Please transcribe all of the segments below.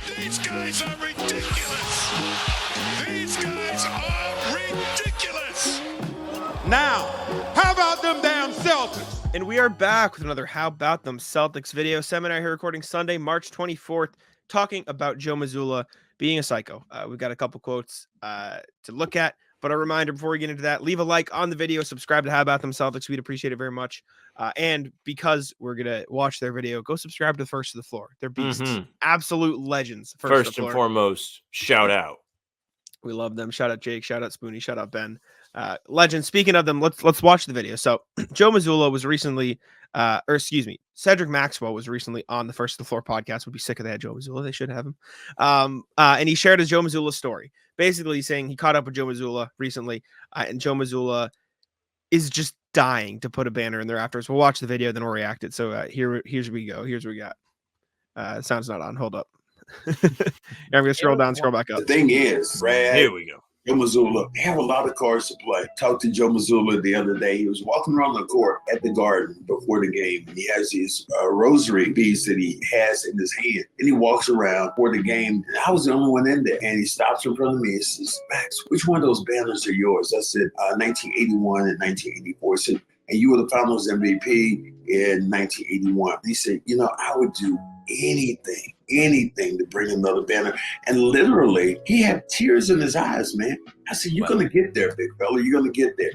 These guys are ridiculous. These guys are ridiculous. Now, how about them damn Celtics? And we are back with another How About Them Celtics video seminar here, recording Sunday, March 24th, talking about Joe Mazzulla being a psycho. We've got a couple quotes to look at, but a reminder before we get into that, leave a like on the video, subscribe to How About Them Celtics. We'd appreciate it very much. And because we're going to watch their video, go subscribe to First to the Floor. They're beasts. Absolute legends. First and foremost, shout out. We love them. Shout out Jake. Shout out Spoonie. Shout out Ben. Legend. Speaking of them, let's watch the video. So Joe Mazzulla was recently, Cedric Maxwell was recently on the First to the Floor podcast. Would be sick if they had Joe Mazzulla. They should have him. And he shared his Joe Mazzulla story. Basically saying he caught up with Joe Mazzulla recently, and Joe Mazzulla is just dying to put a banner in there afterwards. We'll watch the video, then we'll react it. So here's we go. Here's what we got. Sound's not on. Hold up. I'm gonna scroll down, scroll back up. The thing is, Brad, Here we go. Joe Mazzulla, they have a lot of cards to play. Talked to Joe Mazzulla the other day. He was walking around the court at the Garden before the game, and he has these rosary beads that he has in his hand. And he walks around for the game, and I was the only one in there. And he stops in front of me and says, "Max, which one of those banners are yours?" I said, 1981 and 1984. He said, "And you were the Finals MVP in 1981. He said, I would do anything to bring another banner." And literally, he had tears in his eyes, man. I said, "You're going to get there, big fella. You're going to get there."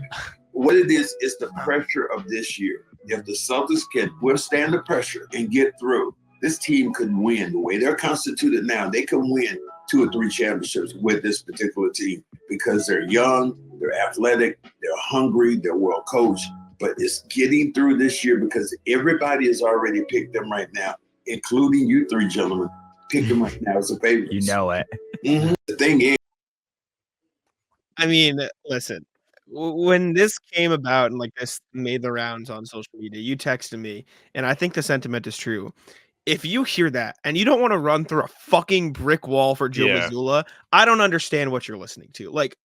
What it is the pressure of this year. If the Celtics can withstand the pressure and get through, this team could win. The way they're constituted now, they can win 2 or 3 championships with this particular team because they're young, they're athletic, they're hungry, they're well coached. But it's getting through this year because everybody has already picked them right now, including you 3 gentlemen. Pick them right now as a favorite. You know it. Mm-hmm. The thing is, I mean, listen, when this came about and like this made the rounds on social media, you texted me, and I think the sentiment is true. If you hear that and you don't want to run through a fucking brick wall for Joe Mazzulla, I don't understand what you're listening to. Like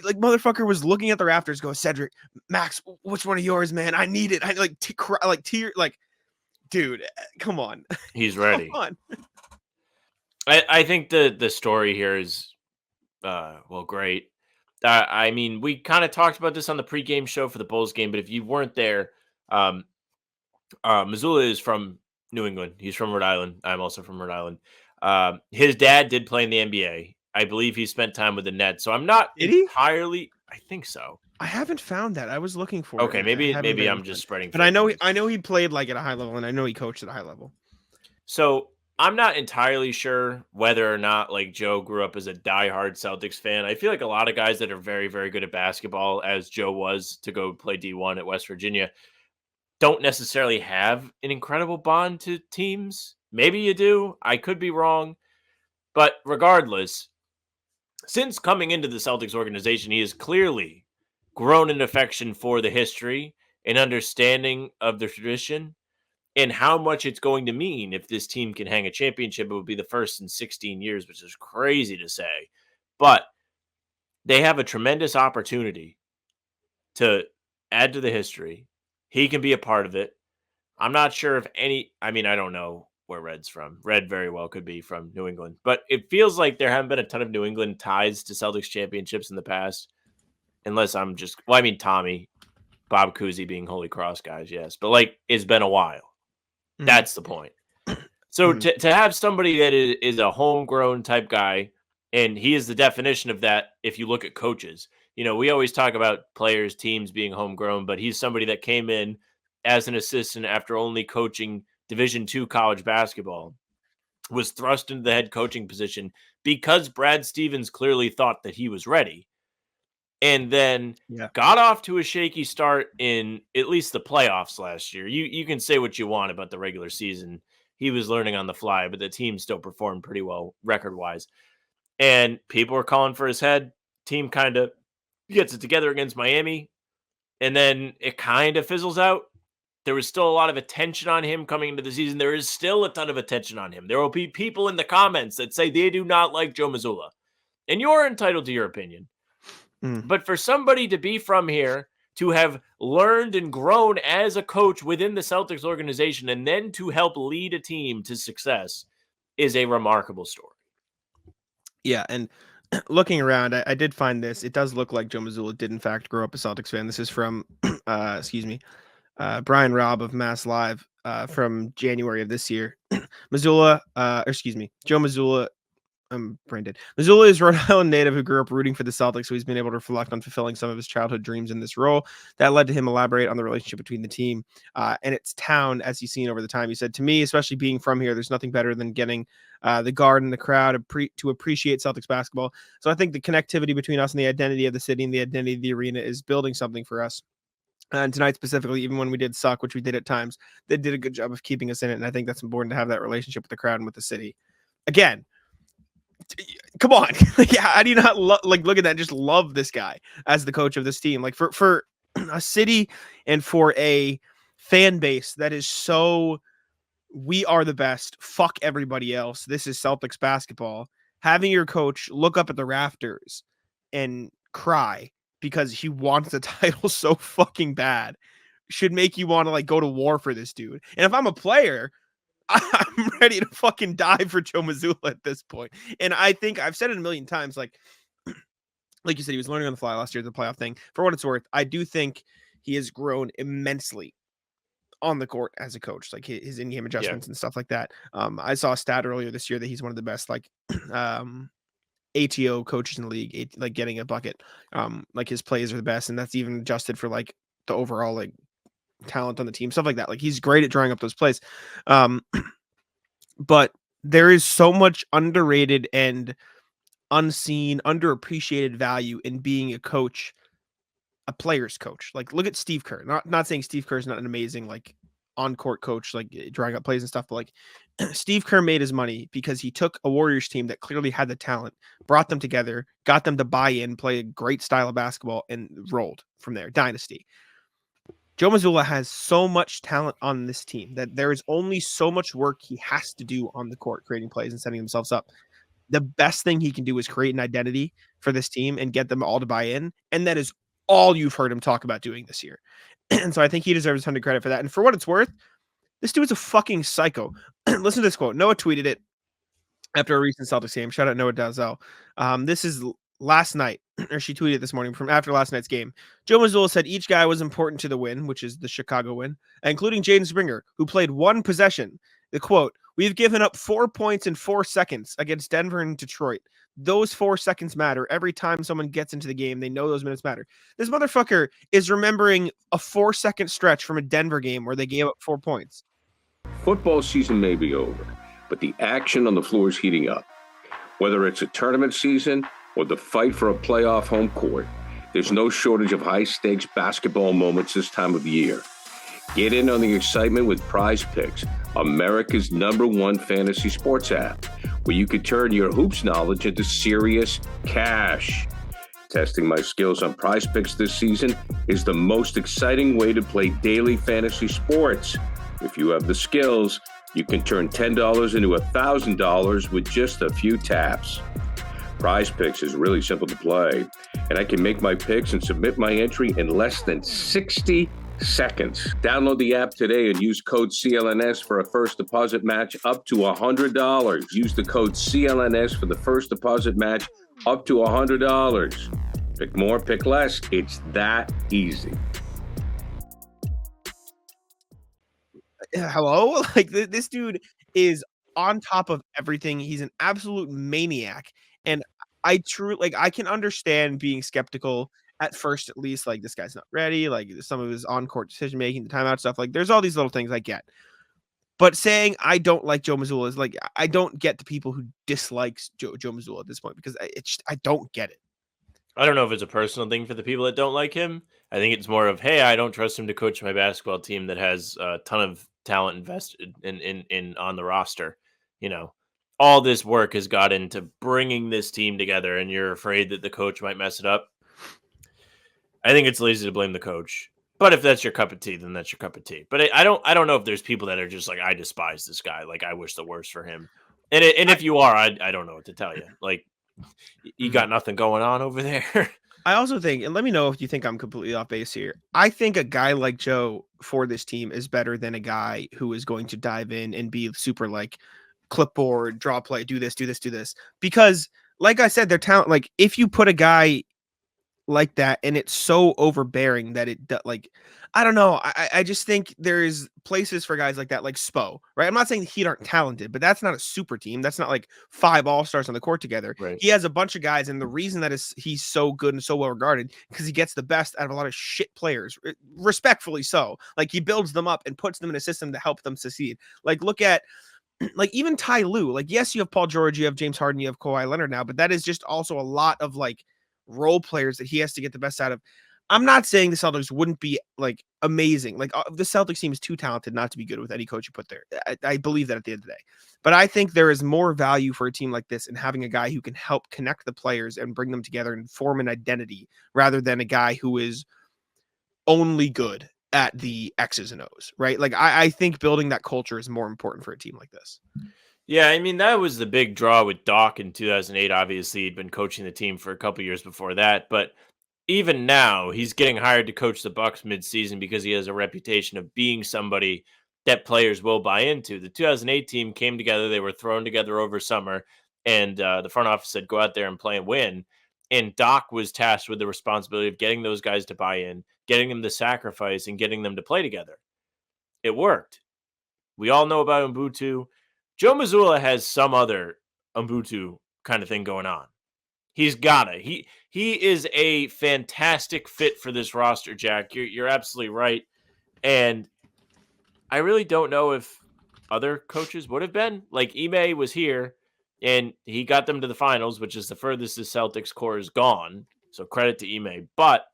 motherfucker was looking at the rafters, going, "Cedric, Max, which one of yours, man? I need it." I dude, come on. He's ready. Come on. I think the story here is, great. I mean, we kind of talked about this on the pregame show for the Bulls game, but if you weren't there, Mazzulla is from New England. He's from Rhode Island. I'm also from Rhode Island. His dad did play in the NBA. I believe he spent time with the Nets. So I'm not entirely. I think so. I haven't found that. I was looking for it. Okay, maybe I'm just spreading. But I know he played like at a high level, and I know he coached at a high level. So I'm not entirely sure whether or not like Joe grew up as a diehard Celtics fan. I feel like a lot of guys that are very, very good at basketball, as Joe was to go play D1 at West Virginia, don't necessarily have an incredible bond to teams. Maybe you do. I could be wrong. But regardless, since coming into the Celtics organization, he has clearly grown an affection for the history and understanding of the tradition and how much it's going to mean if this team can hang a championship. It would be the first in 16 years, which is crazy to say. But they have a tremendous opportunity to add to the history. He can be a part of it. I'm not sure if I don't know where Red's from. Red very well could be from New England. But it feels like there haven't been a ton of New England ties to Celtics championships in the past. Unless I'm just, Tommy, Bob Cousy being Holy Cross guys, yes. But, it's been a while. Mm-hmm. That's the point. So to have somebody that is a homegrown type guy, and he is the definition of that if you look at coaches. We always talk about players, teams being homegrown, but he's somebody that came in as an assistant after only coaching Division II college basketball, was thrust into the head coaching position because Brad Stevens clearly thought that he was ready. And then got off to a shaky start in at least the playoffs last year. You can say what you want about the regular season. He was learning on the fly, but the team still performed pretty well record-wise. And people were calling for his head. Team kind of gets it together against Miami, and then it kind of fizzles out. There was still a lot of attention on him coming into the season. There is still a ton of attention on him. There will be people in the comments that say they do not like Joe Mazzulla. And you're entitled to your opinion. But for somebody to be from here, to have learned and grown as a coach within the Celtics organization, and then to help lead a team to success, is a remarkable story. Yeah, and looking around, I did find this. It does look like Joe Mazzulla did in fact grow up a Celtics fan. This is from, Brian Robb of Mass Live from January of this year. Joe Mazzulla. I'm Brandon. Mazzulla is Rhode Island native who grew up rooting for the Celtics, so he's been able to reflect on fulfilling some of his childhood dreams in this role. That led to him elaborate on the relationship between the team and its town, as he's seen over the time. He said, "To me, especially being from here, there's nothing better than getting the Garden, the crowd to appreciate Celtics basketball." So I think the connectivity between us and the identity of the city and the identity of the arena is building something for us. And tonight specifically, even when we did suck, which we did at times, they did a good job of keeping us in it. And I think that's important to have that relationship with the crowd and with the city. Again, come on. Yeah, how do you not look at that and just love this guy as the coach of this team? Like for a city and for a fan base that is so, we are the best, fuck everybody else, this is Celtics basketball, having your coach look up at the rafters and cry because he wants the title so fucking bad should make you want to like go to war for this dude. And if I'm a player, I'm ready to fucking die for Joe Mazzulla at this point. And I think I've said it a million times, like you said, he was learning on the fly last year, the playoff thing. For what it's worth, I do think he has grown immensely on the court as a coach, like his in-game adjustments and stuff like that. I saw a stat earlier this year that he's one of the best, like, ATO coaches in the league, like getting a bucket. Like his plays are the best, and that's even adjusted for like the overall like talent on the team, stuff like that. Like he's great at drawing up those plays. But there is so much underrated and unseen, underappreciated value in being a coach, a player's coach. Like look at Steve Kerr. Not saying Steve Kerr is not an amazing like on-court coach, like drawing up plays and stuff, but like Steve Kerr made his money because he took a Warriors team that clearly had the talent, brought them together, got them to buy in, play a great style of basketball, and rolled from there. Dynasty. Joe Mazzulla has so much talent on this team that there is only so much work he has to do on the court, creating plays and setting themselves up. The best thing he can do is create an identity for this team and get them all to buy in. And that is all you've heard him talk about doing this year. And so I think he deserves a ton of credit for that. And for what it's worth, this dude is a fucking psycho. Listen to this quote. Noah tweeted it after a recent Celtics game. Shout out Noah Dalzell. This is last night, or she tweeted this morning from after last night's game. Joe Mazzulla said each guy was important to the win, which is the Chicago win, including Jaden Springer, who played one possession. The quote, "We've given up 4 points in 4 seconds against Denver and Detroit. Those 4 seconds matter. Every time someone gets into the game, they know those minutes matter." This motherfucker is remembering a 4-second stretch from a Denver game where they gave up 4 points. Football season may be over, but the action on the floor is heating up. Whether it's a tournament season or the fight for a playoff home court, there's no shortage of high-stakes basketball moments this time of year. Get in on the excitement with Prize Picks, America's #1 fantasy sports app, where you can turn your hoops knowledge into serious cash. Testing my skills on Prize Picks this season is the most exciting way to play daily fantasy sports. If you have the skills, you can turn $10 into $1,000 with just a few taps. Prize Picks is really simple to play, and I can make my picks and submit my entry in less than 60 seconds. Download the app today and use code CLNS for a first deposit match up to $100. Use the code CLNS for the first deposit match up to $100. Pick more, pick less. It's that easy. Hello? Like this dude is on top of everything. He's an absolute maniac. And I can understand being skeptical at first, at least, like this guy's not ready, like some of his on-court decision making, the timeout stuff, like there's all these little things I get. But saying I don't like Joe Mazzulla is like, I don't get the people who dislikes Joe Mazzulla at this point, because I don't get it. I don't know if it's a personal thing for the people that don't like him. I think it's more of, hey, I don't trust him to coach my basketball team that has a ton of talent invested in on the roster. You know, all this work has got into bringing this team together, and you're afraid that the coach might mess it up. I think it's lazy to blame the coach. But if that's your cup of tea, then that's your cup of tea. But I don't know if there's people that are just like, I despise this guy. Like, I wish the worst for him. And if you are, I don't know what to tell you. Like, you got nothing going on over there. I also think, and let me know if you think I'm completely off base here, I think a guy like Joe for this team is better than a guy who is going to dive in and be super like clipboard, draw play, do this, do this, do this. Because, like I said, their talent. Like if you put a guy like that and it's so overbearing that like, I don't know. I just think there's places for guys like that, like Spo, right? I'm not saying the Heat aren't talented, but that's not a super team. That's not like 5 all-stars on the court together. Right. He has a bunch of guys, and the reason that he's so good and so well regarded because he gets the best out of a lot of shit players, respectfully so. Like he builds them up and puts them in a system to help them succeed. Like look at like even Ty Lue. Like yes, you have Paul George, you have James Harden, you have Kawhi Leonard now, but that is just also a lot of like role players that he has to get the best out of. I'm not saying the Celtics wouldn't be like amazing. Like the Celtics team is too talented not to be good with any coach you put there. I believe that at the end of the day, but I think there is more value for a team like this in having a guy who can help connect the players and bring them together and form an identity rather than a guy who is only good at the X's and O's, right? Like I think building that culture is more important for a team like this. Yeah, I mean, that was the big draw with Doc in 2008. Obviously, he'd been coaching the team for a couple years before that, but even now, he's getting hired to coach the Bucks midseason because he has a reputation of being somebody that players will buy into. The 2008 team came together; they were thrown together over summer, and the front office said, "Go out there and play and win." And Doc was tasked with the responsibility of getting those guys to buy in, getting them to sacrifice, and getting them to play together. It worked. We all know about Ubuntu. Joe Mazzulla has some other Ubuntu kind of thing going on. He's got it. He is a fantastic fit for this roster, Jack. You're absolutely right. And I really don't know if other coaches would have been. Like Ime was here and he got them to the finals, which is the furthest the Celtics core has gone. So credit to Ime. But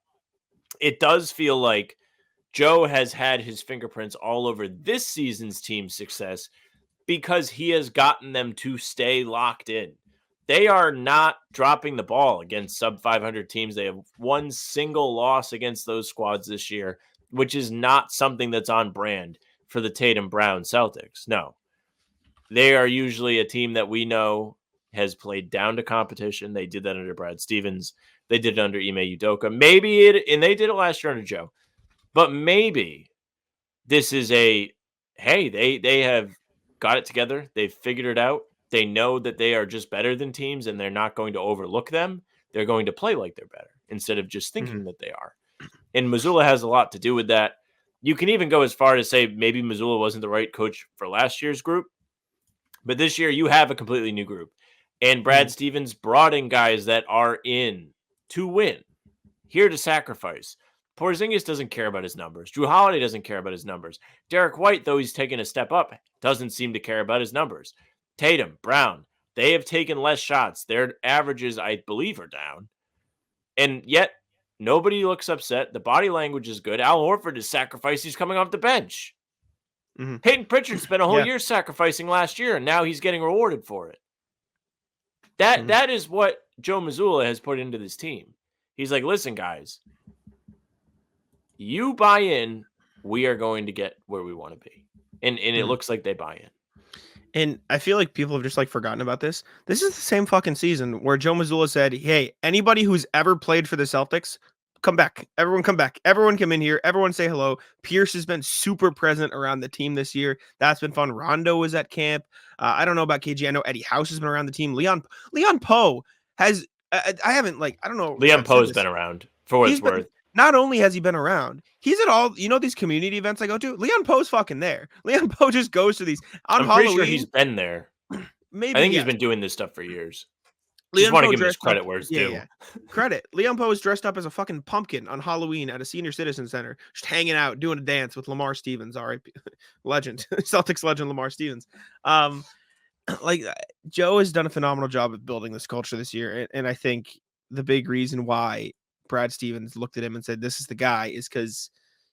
it does feel like Joe has had his fingerprints all over this season's team success because he has gotten them to stay locked in. They are not dropping the ball against sub 500 teams. They have one single loss against those squads this year, which is not something that's on brand for the Tatum Brown Celtics. No, they are usually a team that we know has played down to competition. They did that under Brad Stevens. They did it under Ime Udoka. And they did it last year under Joe, but maybe this is hey, they have got it together. They've figured it out. They know that they are just better than teams and they're not going to overlook them. They're going to play like they're better instead of just thinking that they are. And Mazzulla has a lot to do with that. You can even go as far to say maybe Mazzulla wasn't the right coach for last year's group. But this year you have a completely new group. And Brad Stevens brought in guys that are in to win, here to sacrifice. Porzingis doesn't care about his numbers. Drew Holiday doesn't care about his numbers. Derek White, though he's taken a step up, doesn't seem to care about his numbers. Tatum, Brown, they have taken less shots. Their averages, I believe, are down. And yet, nobody looks upset. The body language is good. Al Horford is sacrificed. He's coming off the bench. Peyton Pritchard spent a whole year sacrificing last year, and now he's getting rewarded for it. That is what Joe Mazzulla has put into this team. He's like, listen, guys, you buy in, we are going to get where we want to be. And it looks like they buy in. And I feel like people have just like forgotten about this. This is the same fucking season where Joe Mazzulla said, hey, anybody who's ever played for the Celtics, come back. Everyone come back. Everyone come in here. Everyone say hello. Pierce has been super present around the team this year. That's been fun. Rondo was at camp. I don't know about KG. I know Eddie House has been around the team. Leon Poe has, I haven't like, I don't know. Leon Poe's been around for what it's worth. Not only has he been around, he's at all, these community events I go to. Leon Poe's fucking there. Leon Poe just goes to these on I'm Halloween. Pretty sure he's been there. Maybe I think he's been doing this stuff for years. Leon just want to Poe give him his credit up, where it's due. Yeah. Credit. Leon Poe is dressed up as a fucking pumpkin on Halloween at a senior citizen center, just hanging out, doing a dance with Lamar Stevens, R.I.P. legend, Celtics legend Lamar Stevens. Like Joe has done a phenomenal job of building this culture this year, and I think the big reason why Brad Stevens looked at him and said, this is the guy, is because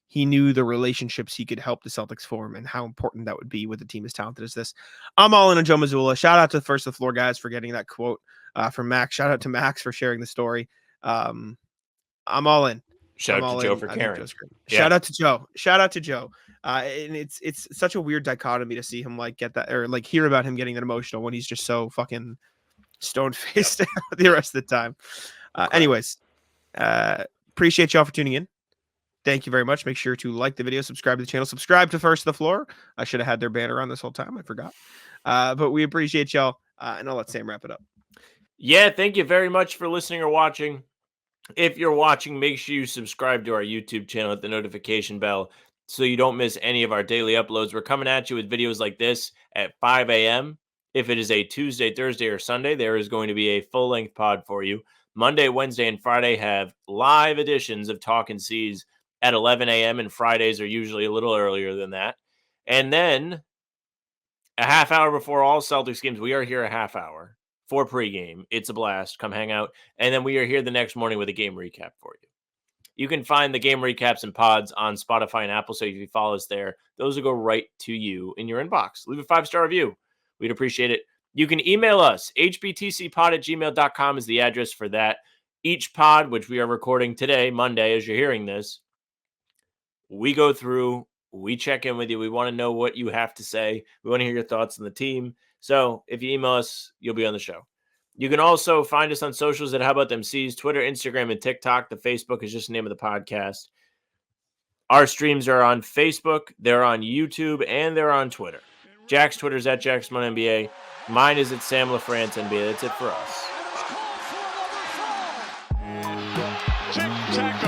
he knew the relationships he could help the Celtics form and how important that would be with a team as talented as this. I'm all in on Joe Mazzulla. Shout out to the First of the Floor guys for getting that quote from Max. Shout out to Max for sharing the story. I'm all in. Shout out to Joe for caring. Shout out to Joe. Shout out to Joe. And it's such a weird dichotomy to see him like get that, or like hear about him getting that emotional when he's just so fucking stone faced the rest of the time. Anyways, appreciate y'all for tuning in. Thank you very much. Make sure to like the video, subscribe to the channel, subscribe to First to the Floor. I should have had their banner on this whole time. I forgot. But we appreciate y'all. And I'll let Sam wrap it up. Yeah, thank you very much for listening or watching. If you're watching, make sure you subscribe to our YouTube channel, hit the notification bell so you don't miss any of our daily uploads. We're coming at you with videos like this at 5 a.m. If it is a Tuesday, Thursday, or Sunday, there is going to be a full-length pod for you. Monday, Wednesday, and Friday have live editions of Talkin' C's at 11 a.m., and Fridays are usually a little earlier than that. And then a half hour before all Celtics games, we are here a half hour for pregame. It's a blast. Come hang out. And then we are here the next morning with a game recap for you. You can find the game recaps and pods on Spotify and Apple, so if you follow us there, those will go right to you in your inbox. Leave a 5-star review. We'd appreciate it. You can email us. hbtcpod@gmail.com is the address for that. Each pod, which we are recording today, Monday, as you're hearing this, we go through, we check in with you. We want to know what you have to say. We want to hear your thoughts on the team. So if you email us, you'll be on the show. You can also find us on socials at How About Them C's, Twitter, Instagram, and TikTok. The Facebook is just the name of the podcast. Our streams are on Facebook, they're on YouTube, and they're on Twitter. Jack's Twitter is at JackSmonNBA. Mine is at Sam LaFrance NBA. That's it for us. Tic-tac